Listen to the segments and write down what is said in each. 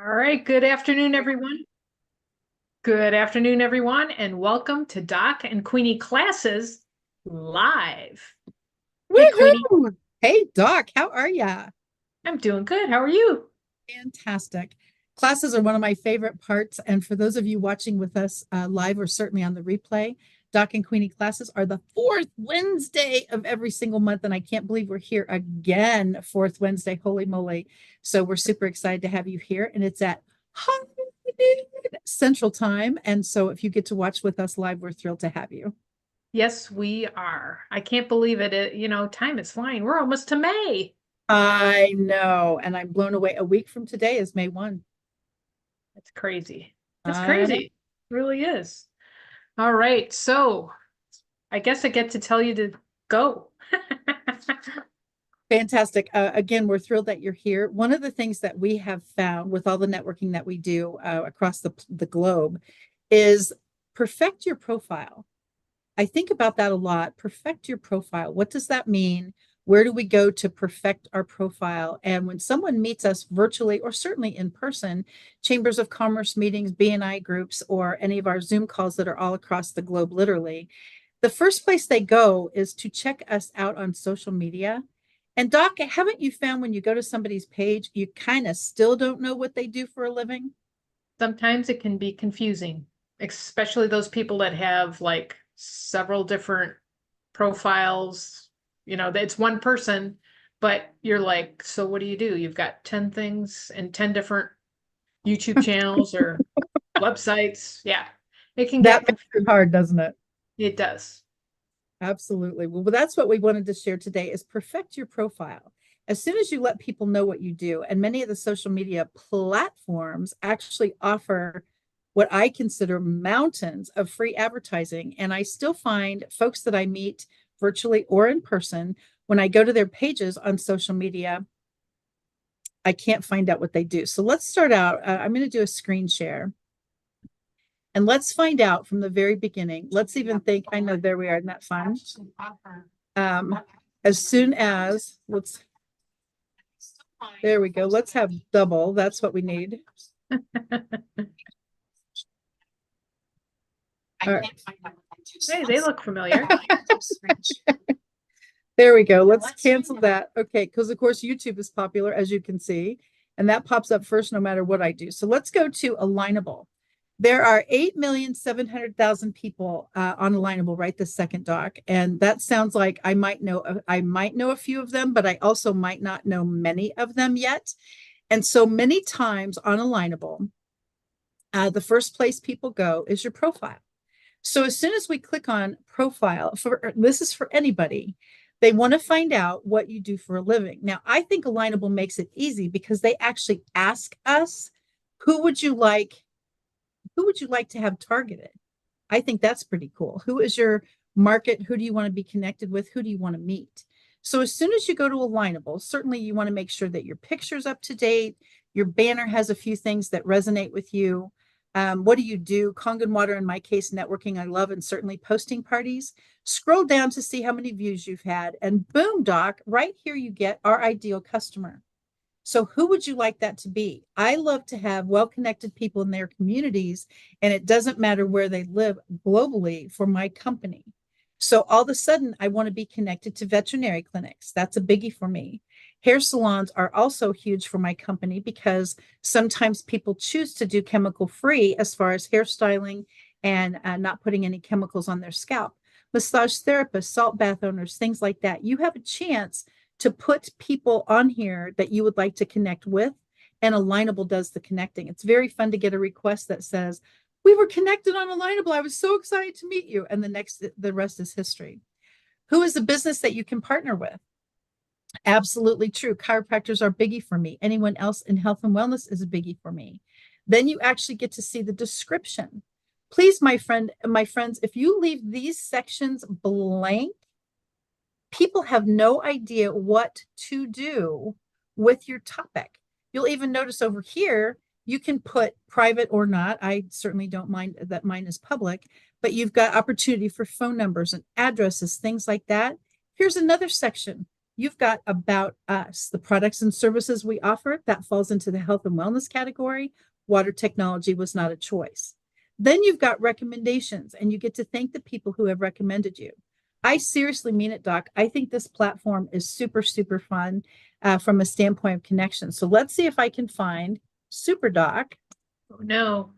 All right, good afternoon, everyone. Good afternoon, everyone, and welcome to Doc and Queenie Classes live. Hey, Queenie, Woohoo! Hey, Doc, how are ya? I'm doing good. How are you? Fantastic. Classes are one of my favorite parts. And for those of you watching with us live or certainly on the replay, Doc and Queenie classes are the fourth Wednesday of every single month. And I can't believe we're here again, fourth Wednesday. Holy moly. So we're super excited to have you here. And it's at Central Time. And so if you get to watch with us live, we're thrilled to have you. Yes, we are. I can't believe it. Time is flying. We're almost to May. I know. And I'm blown away. A week from today is May 1. That's crazy. That's I know. crazy. It really is. All right, so I guess I get to tell you to go. Fantastic. Again, we're thrilled that you're here. One of the things that we have found with all the networking that we do across the globe is perfect your profile. I think about that a lot. Perfect your profile. What does that mean? Where do we go to perfect our profile? And when someone meets us virtually or certainly in person, chambers of commerce meetings, BNI groups, or any of our Zoom calls that are all across the globe, literally, the first place they go is to check us out on social media. And Doc, haven't you found when you go to somebody's page, you kind of still don't know what they do for a living? Sometimes it can be confusing, especially those people that have like several different profiles. It's one person, but you're like, so what do you do? You've got 10 things and 10 different YouTube channels or websites. Yeah, it can That get makes it hard, doesn't it? it does. Absolutely. Well, that's what we wanted to share today is perfect your profile. As soon as you let people know what you do, and many of the social media platforms actually offer what I consider mountains of free advertising. And I still find folks that I meet virtually or in person, when I go to their pages on social media, I can't find out what they do. So let's start out. I'm going to do a screen share and let's find out from the very beginning. Let's even think, I know, there we are. Isn't that fun? Um, as soon as there we go. Let's have double. That's what we need. All right. Hey, they look familiar. There we go. Let's cancel that. Okay, because of course YouTube is popular, as you can see, and that pops up first no matter what I do. So let's go to Alignable. There are 8,700,000 people on Alignable right this second, Doc, and that sounds like I might know a few of them, but I also might not know many of them yet. And so many times on Alignable, the first place people go is your profile. So as soon as we click on profile, for this is for anybody, they want to find out what you do for a living. Now, I think Alignable makes it easy because they actually ask us, who would you like, who would you like to have targeted? I think that's pretty cool. Who is your market? Who do you want to be connected with? Who do you want to meet? So as soon as you go to Alignable, certainly you want to make sure that your picture's up to date. Your banner has a few things that resonate with you. What do you do? Kangen water, in my case, networking, I love, and certainly posting parties. Scroll down to see how many views you've had. And boom, Doc, right here you get our ideal customer. So, who would you like that to be? I love to have well connected people in their communities, and it doesn't matter where they live globally for my company. So, all of a sudden, I want to be connected to veterinary clinics. That's a biggie for me. Hair salons are also huge for my company because sometimes people choose to do chemical free as far as hairstyling and not putting any chemicals on their scalp. Massage therapists, salt bath owners, things like that. You have a chance to put people on here that you would like to connect with, and Alignable does the connecting. It's very fun to get a request that says, we were connected on Alignable. I was so excited to meet you. And the rest is history. Who is the business that you can partner with? Absolutely true. Chiropractors are biggie for me. Anyone else in health and wellness is a biggie for me. Then you actually get to see the description. Please, my friends, if you leave these sections blank, people have no idea what to do with your topic. You'll even notice over here, you can put private or not. I certainly don't mind that mine is public, but you've got opportunity for phone numbers and addresses, things like that. Here's another section. you've got about us, the products and services we offer. That falls into the health and wellness category. Water technology was not a choice. Then you've got recommendations, and you get to thank the people who have recommended you. I seriously mean it, Doc. I think this platform is super, super fun from a standpoint of connection. So let's see if I can find Super Doc. Oh, no.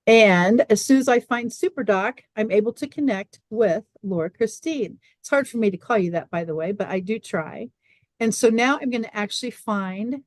And as soon as I find SuperDoc, I'm able to connect with Laura Christine. It's hard for me to call you that, by the way, but I do try. And so now I'm going to actually find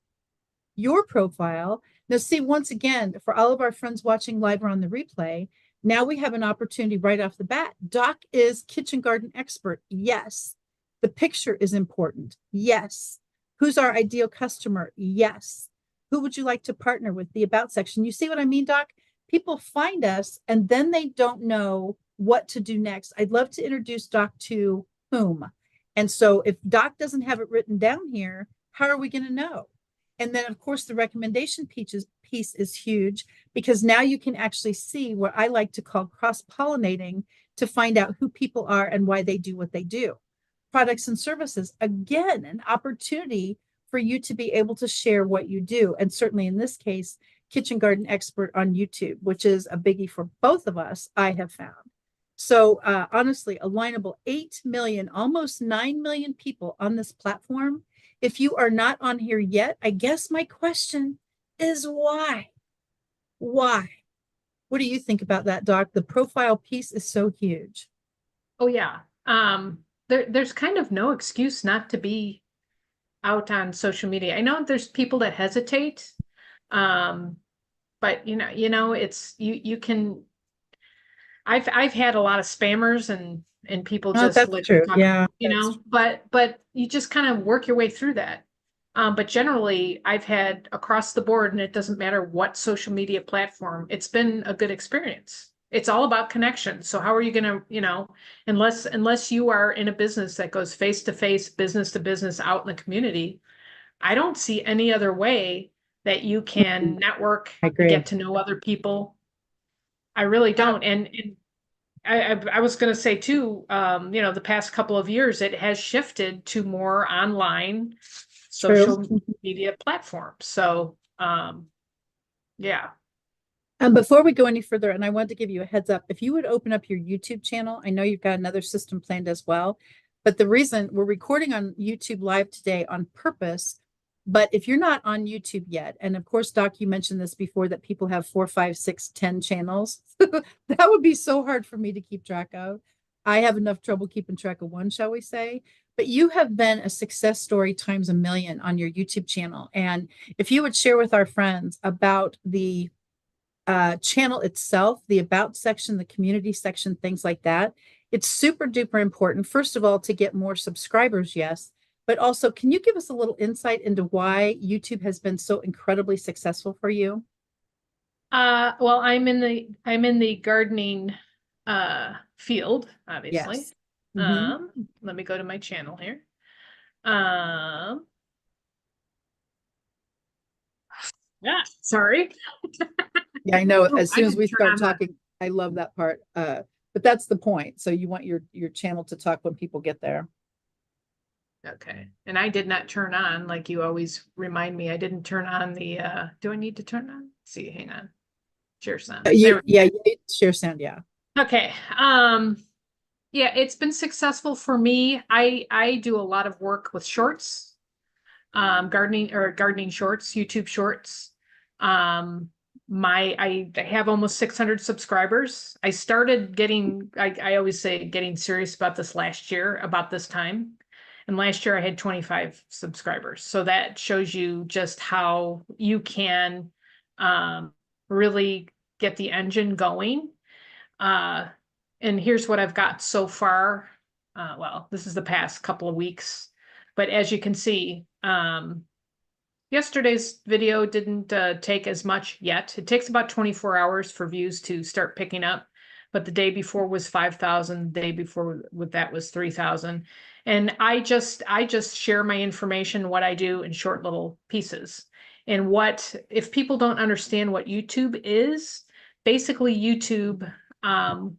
your profile. Now, see, once again, for all of our friends watching live or on the replay, now we have an opportunity right off the bat. Doc is kitchen garden expert. Yes. The picture is important. Yes. Who's our ideal customer? Yes. Who would you like to partner with? The about section. You see what I mean, Doc? People find us and then they don't know what to do next. I'd love to introduce Doc to whom. And so if Doc doesn't have it written down here, how are we going to know? And then, of course, the recommendation piece is huge because now you can actually see what I like to call cross-pollinating to find out who people are and why they do what they do. Products and services, again, an opportunity for you to be able to share what you do. And certainly in this case, kitchen garden expert on YouTube, which is a biggie for both of us, I have found. So honestly, alignable 8 million, almost 9 million people on this platform. If you are not on here yet, I guess my question is why? Why? What do you think about that, Doc? The profile piece is so huge. Oh, yeah. There's kind of no excuse not to be out on social media. I know there's people that hesitate. But it's you can I've had a lot of spammers and people Oh, just that's like true. talk, Yeah, that's true. but you just kind of work your way through that. But generally I've had across the board, and it doesn't matter what social media platform, it's been a good experience. It's all about connection. So how are you gonna, unless you are in a business that goes face to face, business to business out in the community, I don't see any other way that you can network, I agree. get to know other people. I really Uh, don't. And I was going to say too, the past couple of years, it has shifted to more online True. social media platforms. So, yeah. Before we go any further, and I wanted to give you a heads up, if you would open up your YouTube channel, I know you've got another system planned as well, but the reason we're recording on YouTube Live today on purpose, but if you're not on YouTube yet, and of course, Doc, you mentioned this before that people have 4, 5, 6, 10 channels. That would be so hard for me to keep track of. I have enough trouble keeping track of one, shall we say? But you have been a success story times a million on your YouTube channel. And if you would share with our friends about the channel itself, the about section, the community section, things like that. It's super duper important, first of all, to get more subscribers, yes, but also, can you give us a little insight into why YouTube has been so incredibly successful for you? Well, I'm in the gardening field, obviously. Yes. Hmm. Let me go to my channel here. Um, yeah, sorry. Yeah, I know. Oh, As I soon as didn't we turn start on the talking, I love that part. But that's the point. So you want your channel to talk when people get there. Okay. And I did not turn on, like you always remind me, I didn't turn on do I need to turn on? Let's see, hang on. Share sound. There Yeah, you need to share sound. Yeah. Okay. Yeah, it's been successful for me. I do a lot of work with shorts, gardening shorts, YouTube shorts. Um, I have almost 600 subscribers. I started getting, I always say getting serious about this last year, about this time. And last year I had 25 subscribers. So that shows you just how you can really get the engine going. Uh, and here's what I've got so far. Well, this is the past couple of weeks, but as you can see, yesterday's video didn't take as much yet. It takes about 24 hours for views to start picking up, but the day before was 5,000. The day before with that was 3,000. And I just share my information, what I do in short little pieces. And what if people don't understand what YouTube is, basically YouTube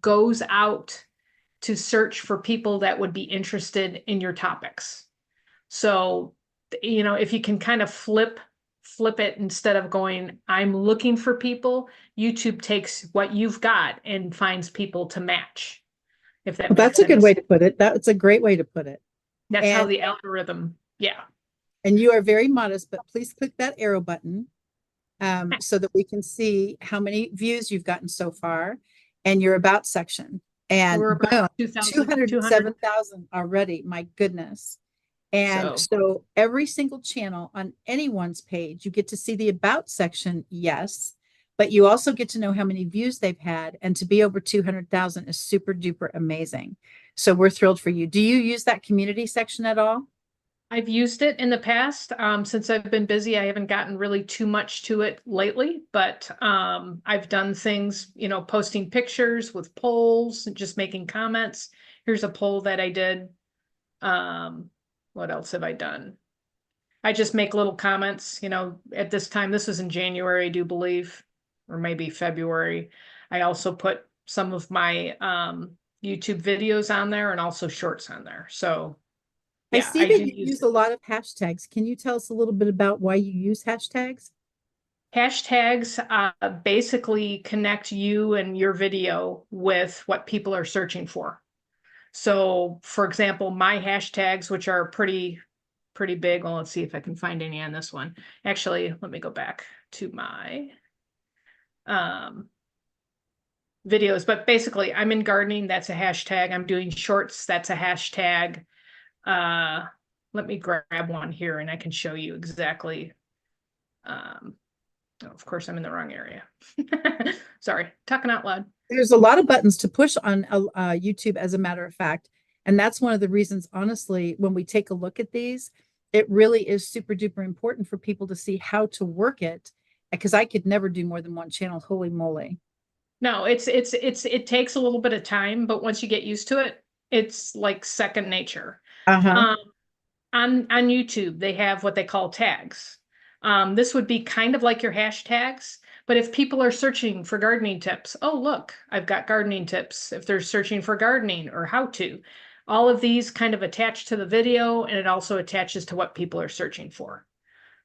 goes out to search for people that would be interested in your topics. So, if you can kind of flip it instead of going, I'm looking for people, YouTube takes what you've got and finds people to match, if that Well, makes that's a good way sense. to put it. That's a great way to put it. That's how And the algorithm, yeah. and you are very modest, but please click that arrow button so that we can see how many views you've gotten so far and your about section. And We're boom, about 2,000, 200. 207,000 already. My goodness. And So so every single channel on anyone's page, you get to see the about section, yes, but you also get to know how many views they've had. And to be over 200,000 is super duper amazing. So we're thrilled for you. Do you use that community section at all? I've used it in the past. Since I've been busy, I haven't gotten really too much to it lately, but I've done things, posting pictures with polls and just making comments. Here's a poll that I did. What else have I done? I just make little comments, at this time. This was in January, I do believe, or maybe February. I also put some of my YouTube videos on there and also shorts on there. So I yeah, see I that do you use use it. a lot of hashtags. Can you tell us a little bit about why you use hashtags? Hashtags basically connect you and your video with what people are searching for. So, for example, my hashtags, which are pretty big. Well, let's see if I can find any on this one. Actually, let me go back to my um, videos. But basically, I'm in gardening. That's a hashtag. I'm doing shorts. That's a hashtag. Uh, Let me grab one here, and I can show you exactly. Oh, of course, I'm in the wrong area. Sorry, talking out loud. There's a lot of buttons to push on YouTube, as a matter of fact. And that's one of the reasons, honestly, when we take a look at these, it really is super duper important for people to see how to work it. Because I could never do more than one channel. Holy moly. No, it takes a little bit of time, but once you get used to it, it's like second nature. Uh-huh. Um, on YouTube, they have what they call tags. This would be kind of like your hashtags, but if people are searching for gardening tips, oh, look, I've got gardening tips. If they're searching for gardening or how to, all of these kind of attach to the video, and it also attaches to what people are searching for.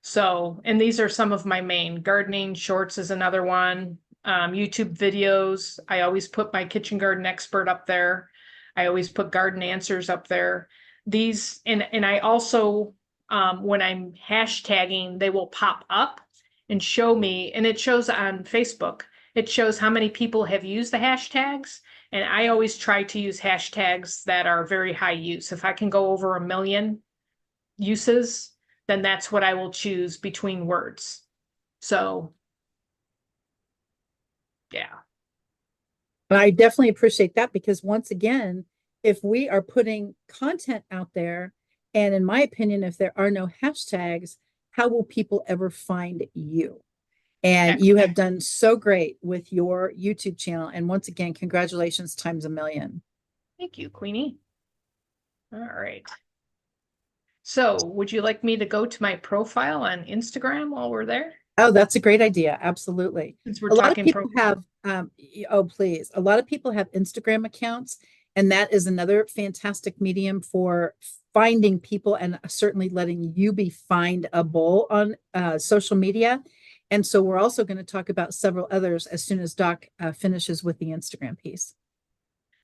So, and these are some of my main. Gardening shorts is another one. YouTube videos. I always put my kitchen garden expert up there. I always put garden answers up there. These and I also when I'm hashtagging, they will pop up and show me, and it shows on Facebook. It shows how many people have used the hashtags. And I always try to use hashtags that are very high use. If I can go over 1 million uses, then that's what I will choose between words. So, yeah. But I definitely appreciate that because once again, if we are putting content out there, and in my opinion, if there are no hashtags, how will people ever find you? And you have done so great with your YouTube channel. And once again, congratulations times a million. Thank you, Queenie. All right. So, would you like me to go to my profile on Instagram while we're there? Oh, that's a great idea. Absolutely. Since we're A lot of talking people profile. have, oh, please. A lot of people have Instagram accounts, and that is another fantastic medium for finding people and certainly letting you be findable on social media. And so we're also going to talk about several others as soon as Doc finishes with the Instagram piece.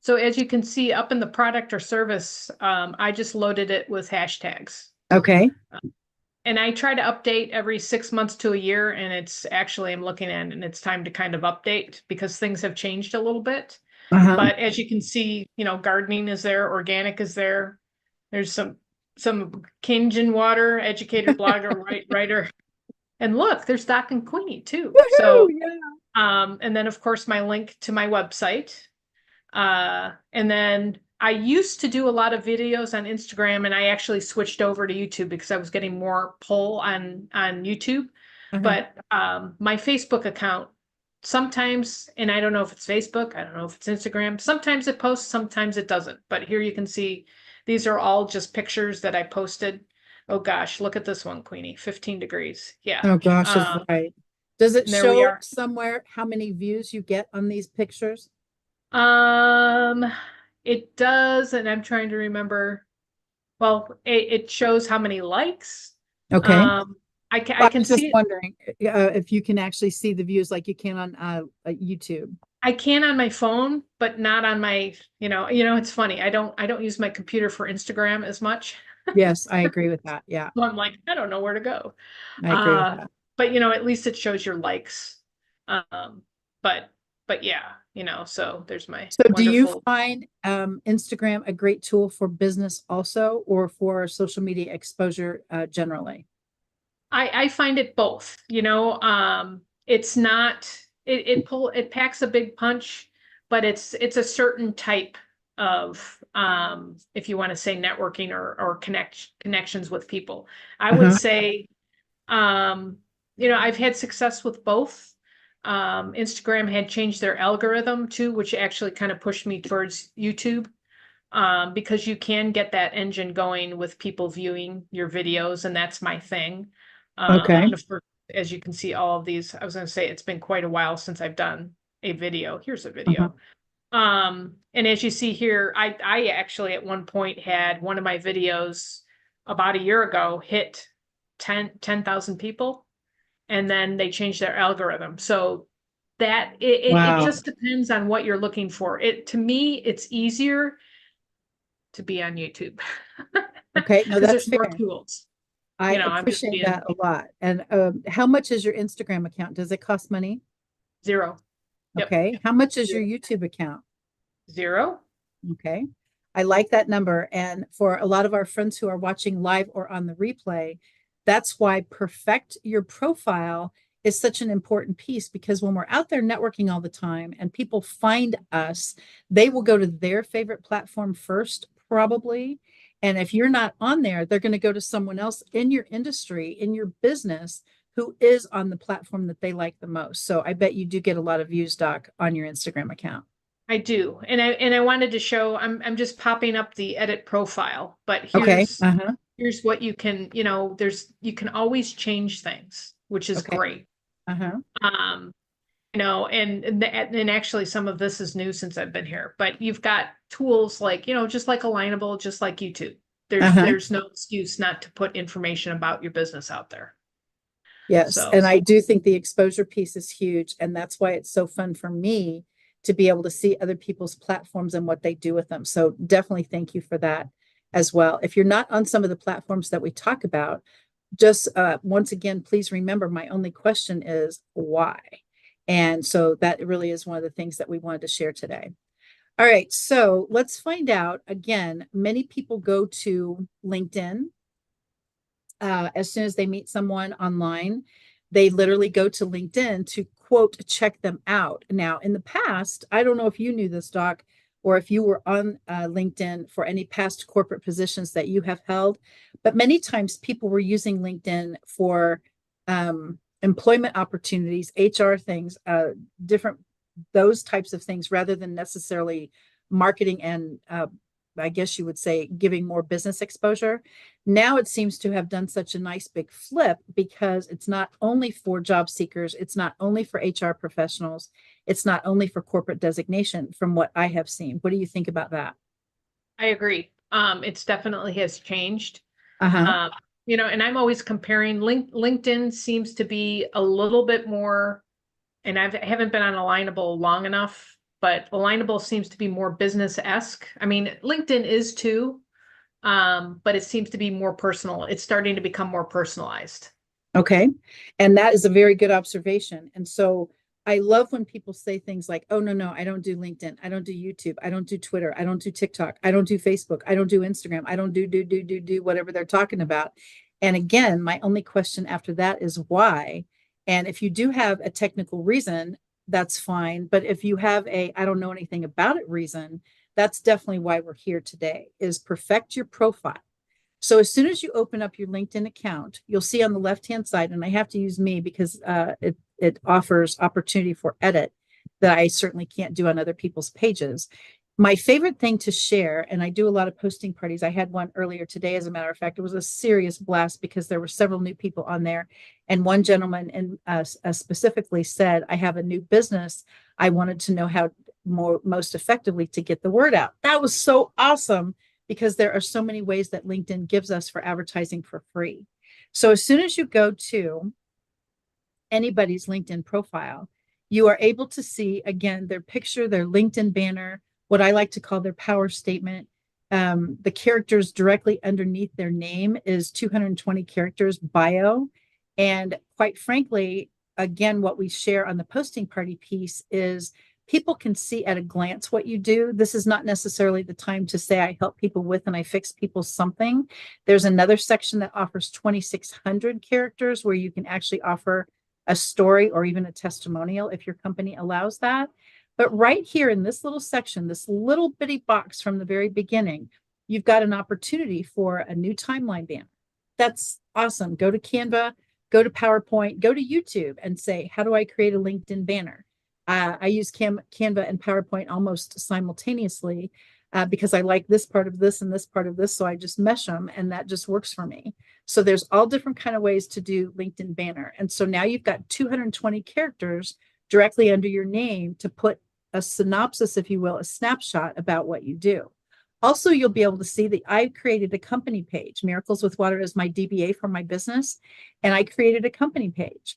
So, as you can see up in the product or service, I just loaded it with hashtags. Okay. And I try to update every 6 months to a year, and it's actually I'm looking at it, and it's time to kind of update because things have changed a little bit. Uh-huh. But as you can see, gardening is there, organic is there. There's some Cajun water, educator, blogger, writer. And look, there's Doc and Queenie too. Woohoo! So, Yeah. and then of course my link to my website. And then I used to do a lot of videos on Instagram, and I actually switched over to YouTube because I was getting more pull on YouTube. Uh-huh. But my Facebook account sometimes, and I don't know if it's Facebook, I don't know if it's Instagram. Sometimes it posts, sometimes it doesn't. But here you can see these are all just pictures that I posted. Oh gosh, look at this one, Queenie, 15 degrees. Yeah. Oh gosh, is right. Does it And there we show are. somewhere how many views you get on these pictures? Um, It does, and I'm trying to remember. Well, it shows how many likes. Okay. Um, I Well, I can was just see it. wondering if you can actually see the views like you can on YouTube. I can on my phone, but not on my, it's funny. I don't use my computer for Instagram as much. Yes, I agree with that. Yeah, So I'm like, I don't know where to go. I agree with Uh, that. but at least it shows your likes. Um, but yeah, so there's my So do you wonderful. find Instagram a great tool for business also, or for social media exposure generally? I find it both, it's not it packs a big punch, but it's a certain type of if you want to say networking or connections with people. I would Uh-huh. say I've had success with both. Instagram had changed their algorithm too, which actually kind of pushed me towards YouTube, because you can get that engine going with people viewing your videos, and that's my thing. Okay. And of course, as you can see, all of these, I was going to say it's been quite a while since I've done a video. Here's a Uh-huh. video. And as you see here, I actually at one point had one of my videos about a year ago hit 10,000 people, and then they changed their algorithm. So that it Wow. just depends on what you're looking for. To me, it's easier to be on YouTube Okay. No, because that's there's more fair. tools. I I'm just appreciate being that a lot. And how much is your Instagram account? Does it cost money? zero. Yep. Okay. How much is your Zero. YouTube account? Zero. Okay. I like that number. And for a lot of our friends who are watching live or on the replay, that's why perfect your profile is such an important piece, because when we're out there networking all the time and people find us, they will go to their favorite platform first, probably. And if you're not on there, they're going to go to someone else in your industry, in your business, who is on the platform that they like the most. So I bet you do get a lot of views, Doc, on your Instagram account. I do. And I wanted to show, I'm just popping up the edit profile, but Okay. here's Uh-huh. here's what you can, you can always change things, which is Okay. great. Uh-huh. Um, and actually some of this is new since I've been here, but you've got tools like, just like Alignable, just like YouTube. There's Uh-huh. there's no excuse not to put information about your business out there. Yes. So And I do think the exposure piece is huge. And that's why it's so fun for me to be able to see other people's platforms and what they do with them. So definitely thank you for that as well. If you're not on some of the platforms that we talk about, just once again, please remember my only question is why? And so that really is one of the things that we wanted to share today. All right. So let's find out again. Many people go to LinkedIn as soon as they meet someone online. They literally go to LinkedIn to quote, check them out. Now, in the past, I don't know if you knew this, Doc, or if you were on LinkedIn for any past corporate positions that you have held, but many times people were using LinkedIn for employment opportunities, HR things, different, those types of things, rather than necessarily marketing and I guess you would say giving more business exposure. Now it seems to have done such a nice big flip, because it's not only for job seekers, it's not only for HR professionals, it's not only for corporate designation, from what I have seen. What do you think about that? I agree. It's definitely has changed. Uh-huh. Um, and I'm always comparing. LinkedIn seems to be a little bit more, and I haven't been on Alignable long enough, but Alignable seems to be more business-esque. I mean, LinkedIn is too, but it seems to be more personal. It's starting to become more personalized. Okay. And that is a very good observation. And so I love when people say things like, oh, no, I don't do LinkedIn. I don't do YouTube. I don't do Twitter. I don't do TikTok. I don't do Facebook. I don't do Instagram. I don't do whatever they're talking about. And again, my only question after that is why? And if you do have a technical reason, that's fine. But if you have I don't know anything about it reason, that's definitely why we're here today, is perfect your profile. So as soon as you open up your LinkedIn account, you'll see on the left-hand side, and I have to use me because it offers opportunity for edit that I certainly can't do on other people's pages. My favorite thing to share, and I do a lot of posting parties. I had one earlier today, as a matter of fact. It was a serious blast because there were several new people on there, and one gentleman specifically said, "I have a new business. I wanted to know most effectively to get the word out. That was so awesome because there are so many ways that LinkedIn gives us for advertising for free. So as soon as you go to anybody's LinkedIn profile, you are able to see again their picture, their LinkedIn banner, what I like to call their power statement. The characters directly underneath their name is 220 characters bio. And quite frankly, again, what we share on the posting party piece is people can see at a glance what you do. This is not necessarily the time to say I help people with and I fix people something. There's another section that offers 2,600 characters where you can actually offer a story or even a testimonial if your company allows that. But right here in this little section, this little bitty box from the very beginning, you've got an opportunity for a new timeline banner. That's awesome. Go to Canva, go to PowerPoint, go to YouTube and say, how do I create a LinkedIn banner? I use Canva and PowerPoint almost simultaneously because I like this part of this and this part of this. So I just mesh them and that just works for me. So there's all different kind of ways to do LinkedIn banner. And so now you've got 220 characters directly under your name to put a synopsis, if you will, a snapshot about what you do. Also, you'll be able to see that I created a company page. Miracles with Water is my DBA for my business, and I created a company page.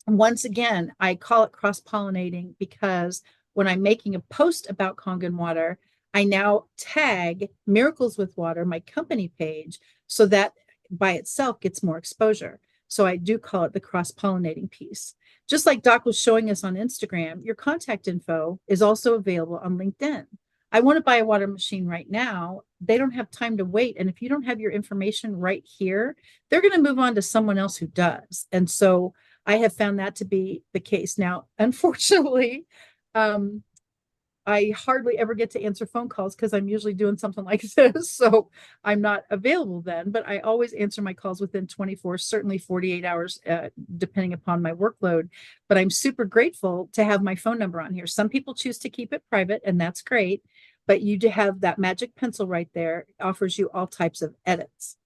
And once again, I call it cross-pollinating because when I'm making a post about Kangen water, I now tag Miracles with Water, my company page, so that by itself gets more exposure. So I do call it the cross-pollinating piece. Just like Doc was showing us on Instagram, your contact info is also available on LinkedIn. I want to buy a water machine right now. They don't have time to wait. And if you don't have your information right here, they're going to move on to someone else who does. And so I have found that to be the case. Now, unfortunately, I hardly ever get to answer phone calls because I'm usually doing something like this. So I'm not available then, but I always answer my calls within 24, certainly 48 hours, depending upon my workload. But I'm super grateful to have my phone number on here. Some people choose to keep it private, and that's great. But you do have that magic pencil right there. It offers you all types of edits.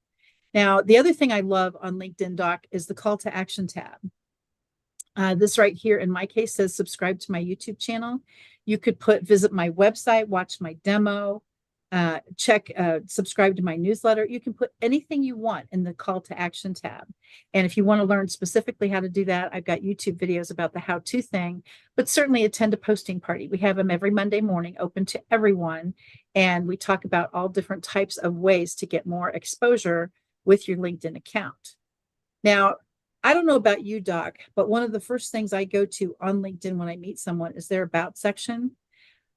Now, the other thing I love on LinkedIn Doc is the call to action tab. This right here in my case says subscribe to my YouTube channel. You could put visit my website, watch my demo, subscribe to my newsletter. You can put anything you want in the call to action tab. And if you want to learn specifically how to do that, I've got YouTube videos about the how-to thing, but certainly attend a posting party. We have them every Monday morning, open to everyone. And we talk about all different types of ways to get more exposure with your LinkedIn account. Now, I don't know about you, Doc, but one of the first things I go to on LinkedIn when I meet someone is their about section.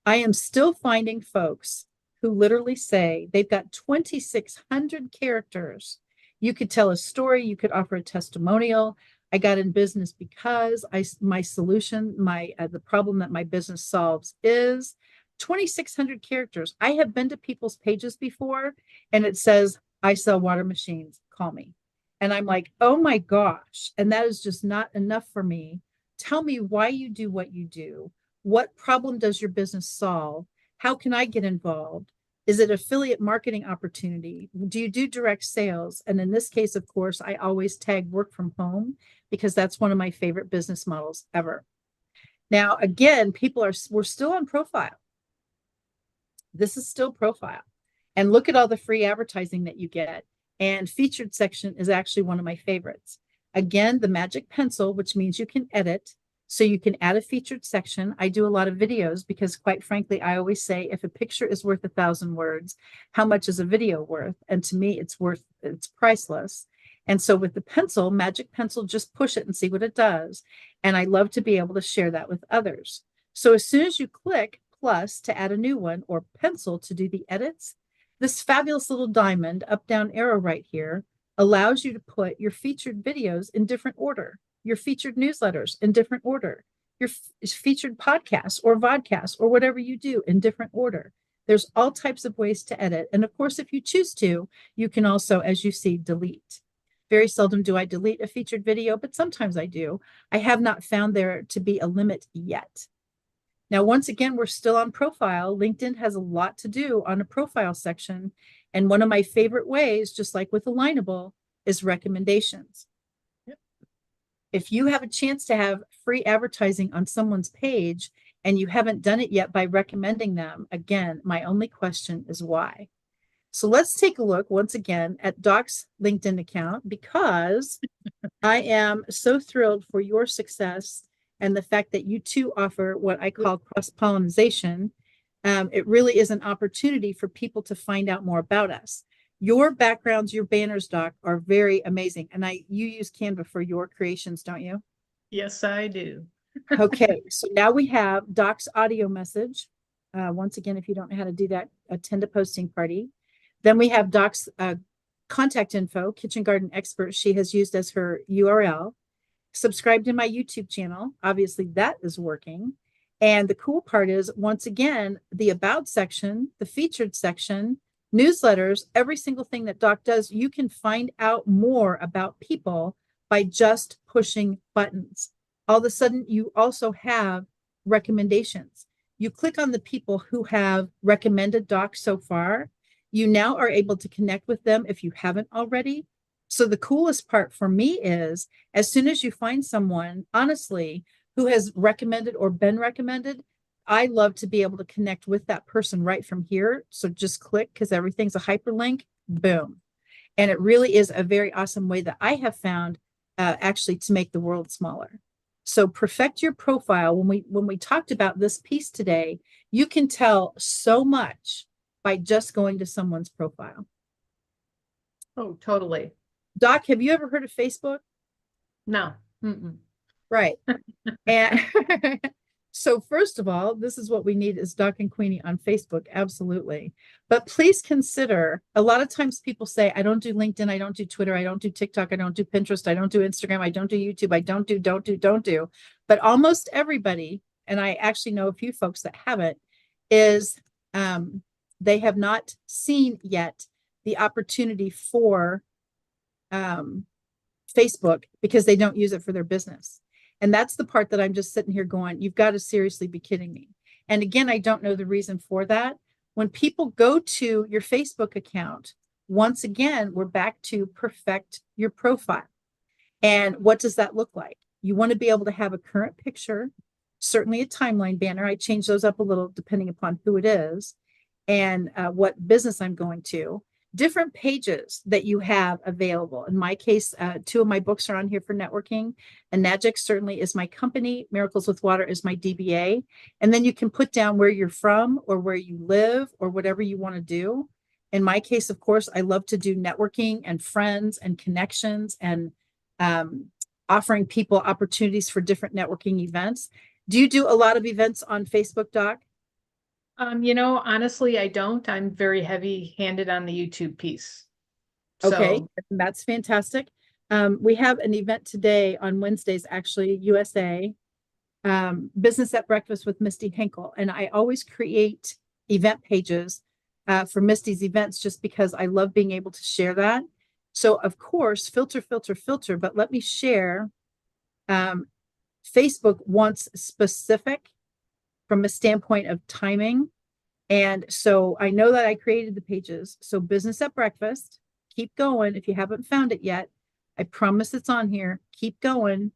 I am still finding folks who literally say they've got 2,600 characters. You could tell a story, you could offer a testimonial. I got in business because my solution, the problem that my business solves is 2,600 characters. I have been to people's pages before and it says, I sell water machines, call me. And I'm like, oh my gosh. And that is just not enough for me. Tell me why you do what you do. What problem does your business solve? How can I get involved? Is it affiliate marketing opportunity? Do you do direct sales? And in this case, of course, I always tag work from home because that's one of my favorite business models ever. Now, again, we're still on profile. This is still profile. And look at all the free advertising that you get. And featured section is actually one of my favorites. Again, the magic pencil, which means you can edit. So you can add a featured section. I do a lot of videos because quite frankly, I always say if a picture is worth 1,000 words, how much is a video worth? And to me, it's priceless. And so with the pencil, magic pencil, just push it and see what it does. And I love to be able to share that with others. So as soon as you click plus to add a new one or pencil to do the edits, this fabulous little diamond up down arrow right here allows you to put your featured videos in different order, your featured newsletters in different order, your featured podcasts or vodcasts or whatever you do in different order. There's all types of ways to edit. And of course, if you choose to, you can also, as you see, delete. Very seldom do I delete a featured video, but sometimes I do. I have not found there to be a limit yet. Now, once again, we're still on profile. LinkedIn has a lot to do on a profile section. And one of my favorite ways, just like with Alignable, is recommendations. Yep. If you have a chance to have free advertising on someone's page and you haven't done it yet by recommending them, again, my only question is why. So let's take a look once again at Doc's LinkedIn account, because I am so thrilled for your success and the fact that you too offer what I call cross-pollination. It really is an opportunity for people to find out more about us. Your backgrounds, your banners, Doc, are very amazing. And you use Canva for your creations, don't you? Yes, I do. Okay, so now we have Doc's audio message. Once again, if you don't know how to do that, attend a posting party. Then we have Doc's contact info, kitchen garden expert, she has used as her URL. Subscribe to my YouTube channel. Obviously, that is working. And the cool part is, once again, the about section, the featured section, newsletters, every single thing that Doc does, you can find out more about people by just pushing buttons. All of a sudden, you also have recommendations. You click on the people who have recommended Doc so far. You now are able to connect with them if you haven't already. So the coolest part for me is, as soon as you find someone, honestly, who has recommended or been recommended, I love to be able to connect with that person right from here. So just click, because everything's a hyperlink, boom. And it really is a very awesome way that I have found actually to make the world smaller. So perfect your profile. When we talked about this piece today, you can tell so much by just going to someone's profile. Oh, totally. Doc, have you ever heard of Facebook? No. Mm-mm. Right. And so first of all, this is what we need is Doc and Queenie on Facebook. Absolutely. But please consider, a lot of times people say, I don't do LinkedIn, I don't do Twitter, I don't do TikTok, I don't do Pinterest, I don't do Instagram, I don't do YouTube, I don't do. But almost everybody, and I actually know a few folks that haven't, is they have not seen yet the opportunity for Facebook because they don't use it for their business. And that's the part that I'm just sitting here going, you've got to seriously be kidding me. And again, I don't know the reason for that. When people go to your Facebook account, once again, we're back to perfect your profile. And what does that look like? You want to be able to have a current picture, certainly a timeline banner. I change those up a little depending upon who it is and what business I'm going to. Different pages that you have available. In my case, two of my books are on here for networking. And Magic certainly is my company. Miracles with Water is my DBA. And then you can put down where you're from or where you live or whatever you want to do. In my case, of course, I love to do networking and friends and connections and offering people opportunities for different networking events. Do you do a lot of events on Facebook, Doc? Honestly, I don't. I'm very heavy-handed on the YouTube piece. Okay, So, that's fantastic. We have an event today on Wednesdays, actually, USA, Business at Breakfast with Misty Hinkle. And I always create event pages for Misty's events just because I love being able to share that. So, of course, filter, but let me share. Facebook wants specific from a standpoint of timing. And so I know that I created the pages. So Business at Breakfast, keep going. If you haven't found it yet, I promise it's on here. Keep going.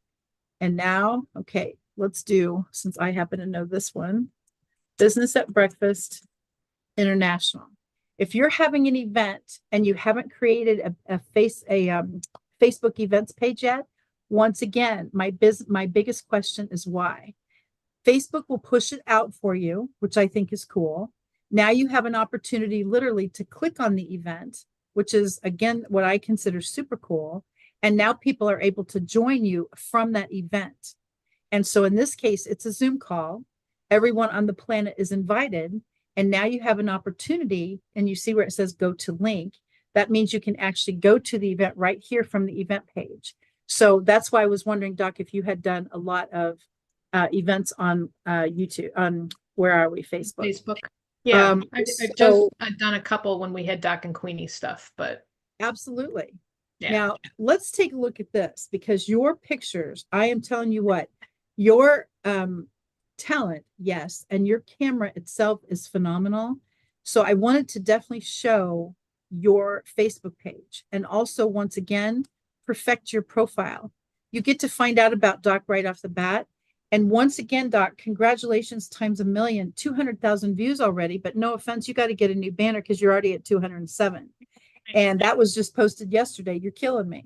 And now, okay, let's do, since I happen to know this one, Business at Breakfast International. If you're having an event and you haven't created a Facebook events page yet, once again, my biggest question is why. Facebook will push it out for you, which I think is cool. Now you have an opportunity literally to click on the event, which is again what I consider super cool. And now people are able to join you from that event. And so in this case, it's a Zoom call. Everyone on the planet is invited. And now you have an opportunity, and you see where it says go to link. That means you can actually go to the event right here from the event page. So that's why I was wondering, Doc, if you had done a lot of events on YouTube, on where are we, Facebook? Facebook. Yeah, I've just So done a couple when we had Doc and Queenie stuff, but absolutely. yeah. Now let's take a look at this, because your pictures, I am telling you what, your talent, yes, and your camera itself is phenomenal. So I wanted to definitely show your Facebook page, and also once again perfect your profile. You get to find out about Doc right off the bat. And once again, Doc, congratulations times a million, 200,000 views already, but no offense, you got to get a new banner because you're already at 207. And that was just posted yesterday. You're killing me.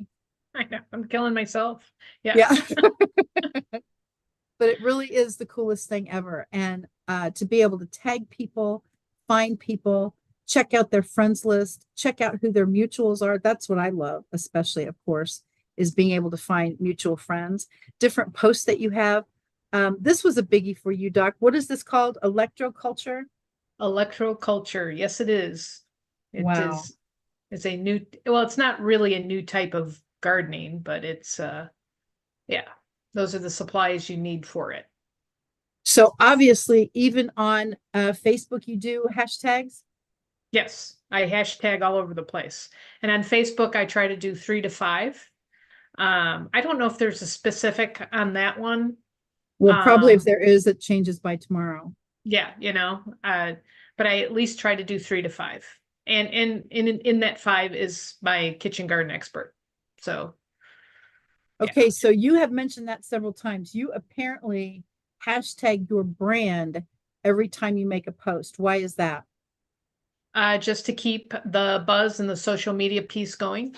I know, I'm killing myself. Yeah. Yeah. But it really is the coolest thing ever. And to be able to tag people, find people, check out their friends list, check out who their mutuals are. That's what I love, especially, of course, is being able to find mutual friends, different posts that you have. This was a biggie for you, Doc. What is this called? Electroculture? Electroculture. Yes, it is. It Wow. is. It's a new, well, it's not really a new type of gardening, but it's yeah, those are the supplies you need for it. So obviously, even on Facebook, you do hashtags. Yes, I hashtag all over the place. And on Facebook, I try to do 3 to 5. I don't know if there's a specific on that one. Well, probably if Um, there is, it changes by tomorrow. yeah, but I at least try to do 3 to 5. And in that 5 is my kitchen garden expert. So yeah. Okay, so you have mentioned that several times. You apparently hashtag your brand every time you make a post. Why is that? Just to keep the buzz and the social media piece going.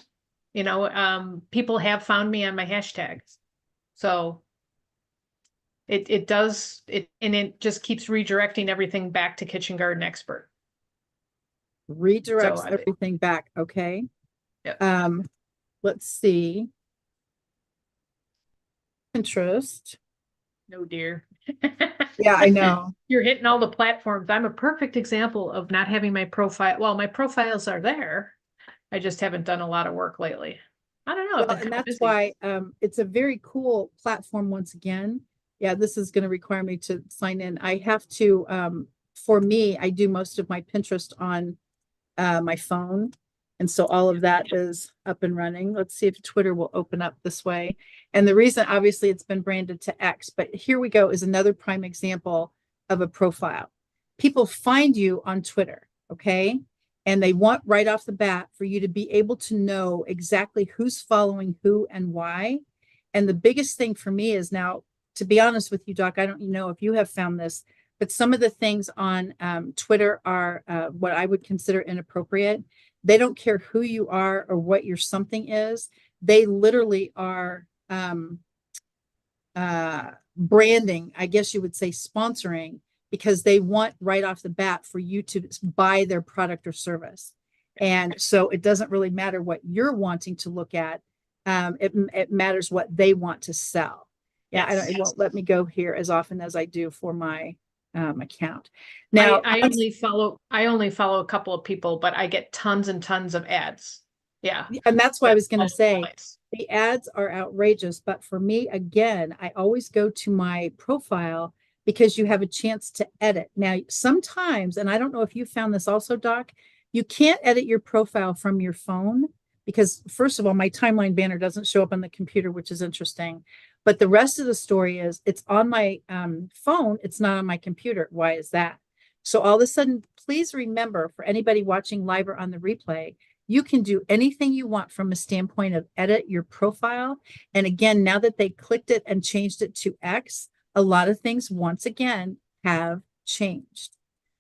People have found me on my hashtags. So it does it, and it just keeps redirecting everything back to kitchen garden expert. So Redirects everything back. Okay. yeah. Let's see. Pinterest. No dear. Yeah, I know. You're hitting all the platforms. I'm a perfect example of not having my profile. Well, my profiles are there. I just haven't done a lot of work lately. I don't know. I've Well, been and kind of that's busy. why it's a very cool platform once again. Yeah, this is going to require me to sign in. I have to, for me, I do most of my Pinterest on my phone. And so all of that is up and running. Let's see if Twitter will open up this way. And the reason, obviously, it's been branded to X, but here we go is another prime example of a profile. People find you on Twitter, okay? And they want right off the bat for you to be able to know exactly who's following who and why. And the biggest thing for me is now, to be honest with you, Doc, I don't know if you have found this, but some of the things on Twitter are what I would consider inappropriate. They don't care who you are or what your something is. They literally are branding, I guess you would say sponsoring, because they want right off the bat for you to buy their product or service. And so it doesn't really matter what you're wanting to look at. It matters what they want to sell. Yeah, Yes. it won't let me go here as often as I do for my account. I, Now, I only follow I only follow a couple of people, but I get tons and tons of ads. Yeah. and that's why I They're was going all to over the say place. the ads are outrageous. But for me, again, I always go to my profile because you have a chance to edit. Now, sometimes, and I don't know if you found this also, Doc, you can't edit your profile from your phone because, first of all, my timeline banner doesn't show up on the computer, which is interesting. But the rest of the story is it's on my phone, it's not on my computer. Why is that? So, all of a sudden, please remember for anybody watching live or on the replay, you can do anything you want from a standpoint of edit your profile. And again, now that they clicked it and changed it to X, a lot of things once again have changed.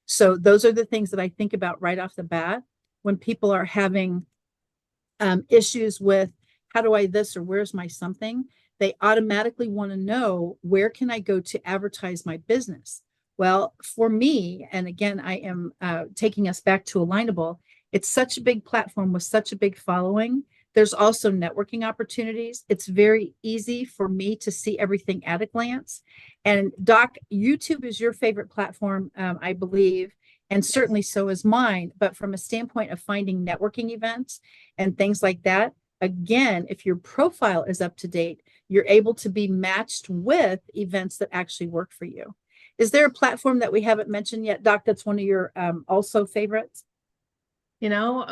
So those are the things that I think about right off the bat when people are having issues with how do I this or where's my something. They automatically want to know where can I go to advertise my business. Well, for me, and again, I am taking us back to Alignable. It's such a big platform with such a big following. There's also networking opportunities. It's very easy for me to see everything at a glance. And Doc, YouTube is your favorite platform, I believe, and certainly so is mine. But from a standpoint of finding networking events and things like that, again, if your profile is up to date, you're able to be matched with events that actually work for you. Is there a platform that we haven't mentioned yet, Doc, that's one of your also favorites? You know,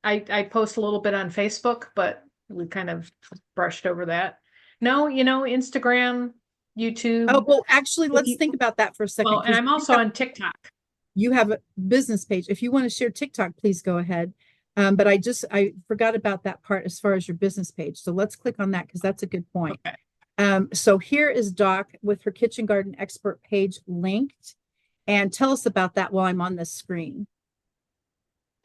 I post a little bit on Facebook, but we kind of brushed over that. No, Instagram, Oh, YouTube. well, actually, let's think about that for a second Well, and because I'm also on TikTok. you have a business page. If you want to share TikTok, please go ahead. But I forgot about that part as far as your business page. So let's click on that because that's a good point. Okay. So here is Doc with her Kitchen Garden Expert page linked. And tell us about that while I'm on this screen.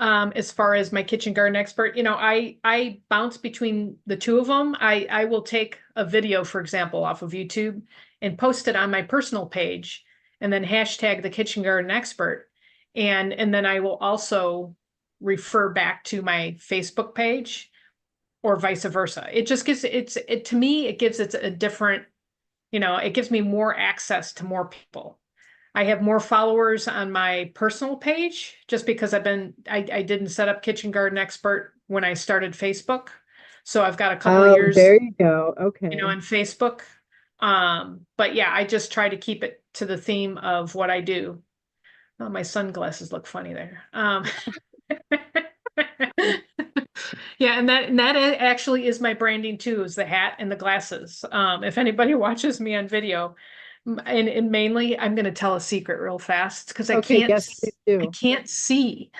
As far as my kitchen garden expert, I bounce between the two of them. I will take a video, for example, off of YouTube and post it on my personal page and then hashtag the kitchen garden expert. And then I will also refer back to my Facebook page or vice versa. It just gives it to me, it gives it a different, it gives me more access to more people. I have more followers on my personal page just because I didn't set up Kitchen Garden Expert when I started Facebook. So I've got a couple of Oh, years, there you go. Okay. on Facebook. But yeah, I just try to keep it to the theme of what I do. Oh, my sunglasses look funny there. Yeah, and that actually is my branding too, is the hat and the glasses. If anybody watches me on video, and mainly I'm going to tell a secret real fast because Okay, yes, please I do. can't see.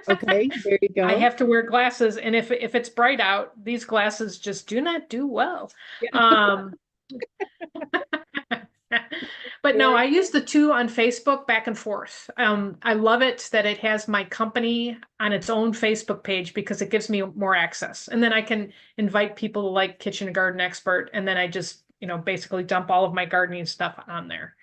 Okay, there you I go. have to wear glasses, and if it's bright out, these glasses just do not do well. Yeah, Um, But no, very I use the two on Facebook back and forth. I love it that it has my company on its own Facebook page because it gives me more access. And then I can invite people to like Kitchen and Garden Expert, and then I just, basically dump all of my gardening stuff on there.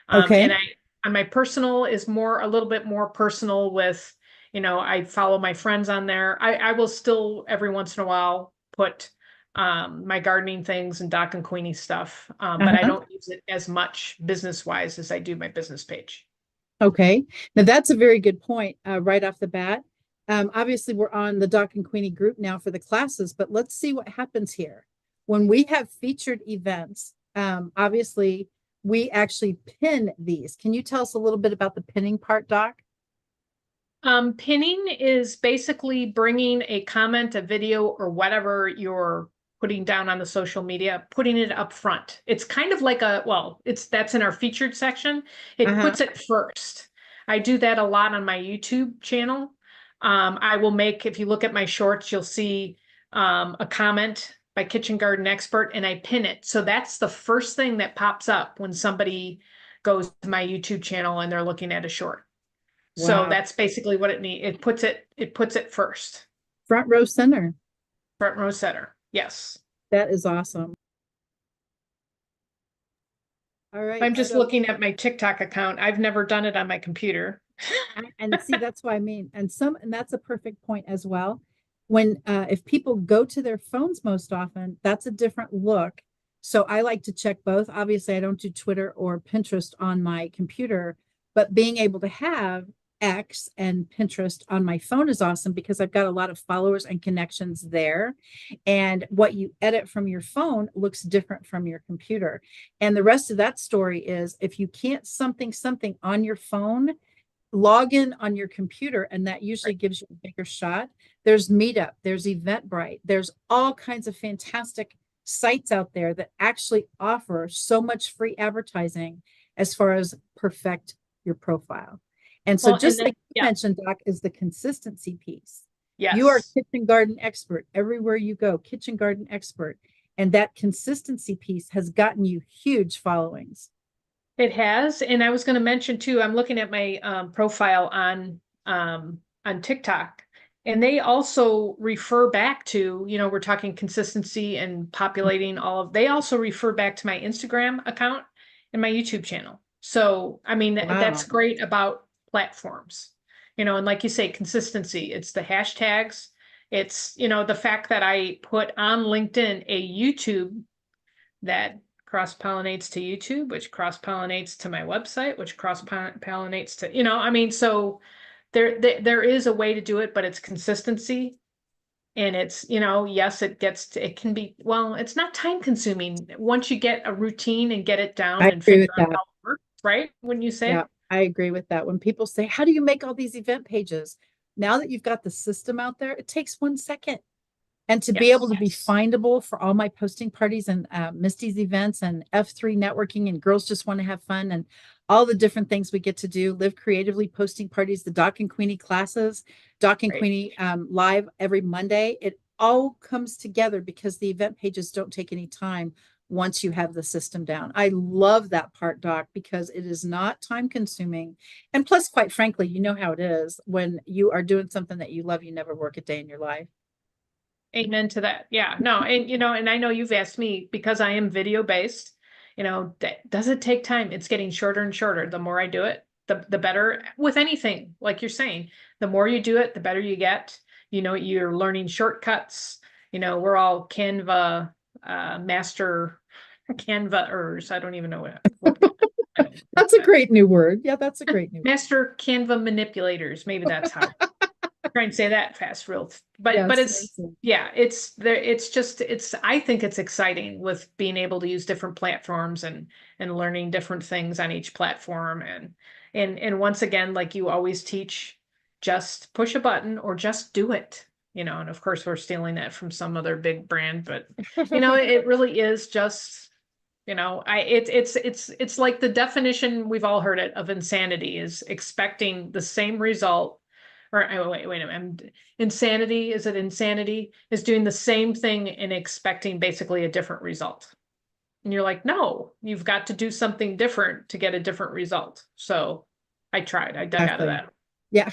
And okay. I on my personal is a little bit more personal with, I follow my friends on there. I will still every once in a while put my gardening things and Doc and Queenie stuff. But I Uh-huh. don't use it as much business wise as I do my business page. Okay. Now that's a very good point, right off the bat. Obviously, we're on the Doc and Queenie group now for the classes, but let's see what happens here. When we have featured events, obviously, we actually pin these. Can you tell us a little bit about the pinning part, Doc? Pinning is basically bringing a comment, a video, or whatever you're putting down on the social media, putting it up front. It's kind of like that's in our featured section. It Uh-huh. puts it first. I do that a lot on my YouTube channel. I will make, if you look at my shorts, you'll see a comment by Kitchen Garden Expert, and I pin it. So that's the first thing that pops up when somebody goes to my YouTube channel and they're looking at a short. So Wow. that's basically what it needs. It puts it first. Front row center. Front row center. Yes. That is awesome. All right. I'm just So, looking at my TikTok account. I've never done it on my computer. and see, that's what I mean. And that's a perfect point as well. When if people go to their phones most often, that's a different look. So I like to check both. Obviously, I don't do Twitter or Pinterest on my computer, but being able to have X and Pinterest on my phone is awesome because I've got a lot of followers and connections there. And what you edit from your phone looks different from your computer. And the rest of that story is if you can't something on your phone, log in on your computer, and that usually Right. gives you a bigger shot. There's Meetup, there's Eventbrite, there's all kinds of fantastic sites out there that actually offer so much free advertising as far as perfect your profile. And so Well, and just then like you yeah, mentioned, Doc, is the consistency piece. You are yes. kitchen garden expert everywhere you go, kitchen garden expert. And that consistency piece has gotten you huge followings. It has. And I was going to mention too, I'm looking at my profile on TikTok, and they also refer back to, we're talking consistency and populating they also refer back to my Instagram account and my YouTube channel. So, I mean, that's Wow. great about platforms, and like you say, consistency. It's the hashtags. It's, the fact that I put on LinkedIn a YouTube that cross-pollinates to YouTube, which cross-pollinates to my website, which cross-pollinates to, I mean, so there is a way to do it, but it's consistency. And it's, yes, it can be, well, it's not time consuming. Once you get a routine and get it down I and agree figure with out that. how it works, right? Wouldn't you Yeah, say? I agree with that. When people say, how do you make all these event pages? Now that you've got the system out there, it takes 1 second. And to be able Yes. to be findable for all my posting parties and Misty's events and F3 networking and girls just want to have fun and all the different things we get to do, live creatively, posting parties, the Doc and Queenie classes, Doc and Right. Queenie live every Monday. It all comes together because the event pages don't take any time once you have the system down. I love that part, Doc, because it is not time consuming. And plus, quite frankly, you know how it is when you are doing something that you love, you never work a day in your life. Amen to that. Yeah, no, and and I know you've asked me because I am video based, does it take time? It's getting shorter and shorter. The more I do it, the better with anything, like you're saying. The more you do it, the better you get. You're learning shortcuts. We're all Canva master Canva-ers. I don't even know what I don't know That's a that. great new word. Yeah, that's a great new word. Master Canva manipulators. Maybe that's how. Try and say that fast real, but Yes. it's, yeah, it's there. It's just, I think it's exciting with being able to use different platforms and learning different things on each platform. And once again, like you always teach, just push a button or just do it, and of course we're stealing that from some other big brand, but it really is just, it's like the definition, we've all heard it, of insanity is expecting the same result. Or wait a minute. Insanity, is it insanity? Is doing the same thing and expecting basically a different result. And you're like, no, you've got to do something different to get a different result. So I tried. I dug out of Exactly. that. Yeah.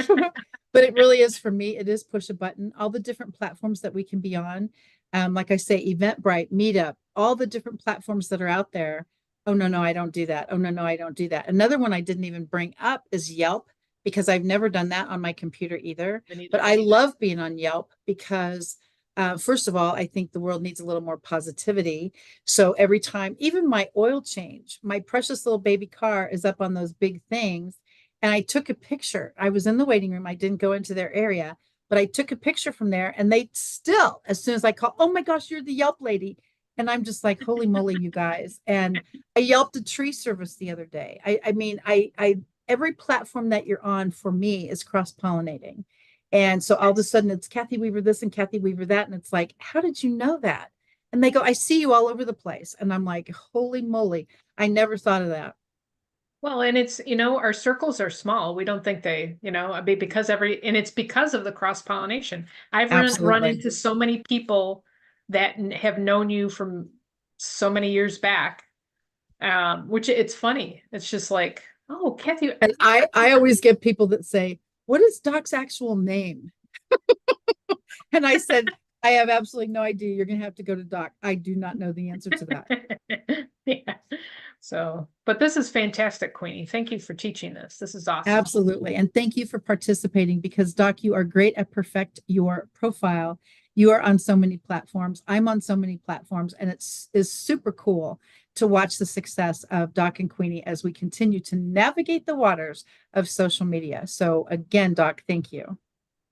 But it really is for me, it is push a button. All the different platforms that we can be on. Like I say, Eventbrite, Meetup, all the different platforms that are out there. Oh, no, no, I don't do that. Oh, no, no, I don't do that. Another one I didn't even bring up is Yelp because I've never done that on my computer either. But I love being on Yelp because, first of all, I think the world needs a little more positivity. So every time, even my oil change, my precious little baby car is up on those big things. And I took a picture. I was in the waiting room. I didn't go into their area, but I took a picture from there. And they still, as soon as I call, oh my gosh, you're the Yelp lady. And I'm just like, holy moly, you guys. And I yelped a tree service the other day. I mean, every platform that you're on for me is cross pollinating. And so all of a sudden it's Kathy Weaver this and Kathy Weaver that. And it's like, how did you know that? And they go, I see you all over the place. And I'm like, holy moly, I never thought of that. Well, and it's, our circles are small. We don't think they, I mean, and it's because of the cross pollination. I've run Absolutely. into so many people that have known you from so many years back, which it's funny. It's just like, oh, Kathy. And I always get people that say, what is Doc's actual name? And I said, I have absolutely no idea. You're going to have to go to Doc. I do not know the answer to that. Yeah. So, but this is fantastic, Queenie. Thank you for teaching this. This is awesome. Absolutely. And thank you for participating because, Doc, you are great at perfect your profile. You are on so many platforms. I'm on so many platforms, and is super cool to watch the success of Doc and Queenie as we continue to navigate the waters of social media. So again, Doc, thank you.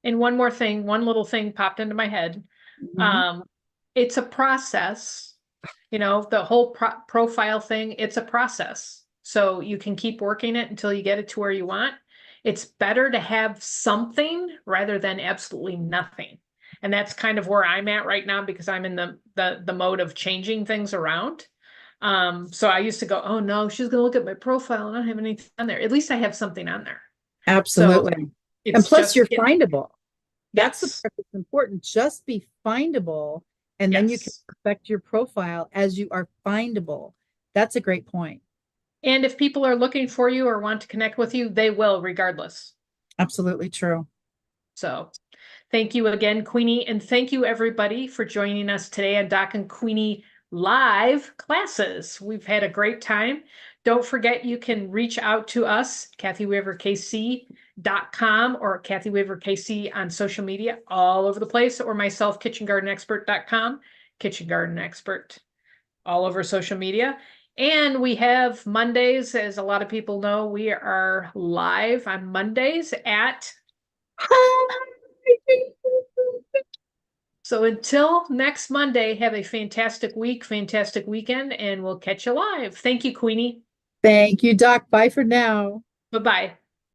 And one more thing, one little thing popped into my head. Mhm. It's a process, the whole profile thing, it's a process. So you can keep working it until you get it to where you want. It's better to have something rather than absolutely nothing. And that's kind of where I'm at right now because I'm in the mode of changing things around. So I used to go, oh no, she's gonna look at my profile and I don't have anything on there. At least I have something on there. So Absolutely. And it's plus, just, you're findable. That's the yes, part that's important. Just be findable, and then you can yes. perfect your profile as you are findable. That's a great point. And if people are looking for you or want to connect with you, they will regardless. Absolutely true. So thank you again, Queenie. And thank you everybody for joining us today on Doc and Queenie live classes. We've had a great time. Don't forget you can reach out to us, KathyWeaverKC.com or Kathy Weaver KC on social media all over the place, or myself, KitchenGardenExpert.com, Kitchen Garden Expert all over social media. And we have Mondays, as a lot of people know, we are live on Mondays at. So until next Monday, have a fantastic week, fantastic weekend, and we'll catch you live. Thank you, Queenie. Thank you, Doc. Bye for now. Bye-bye.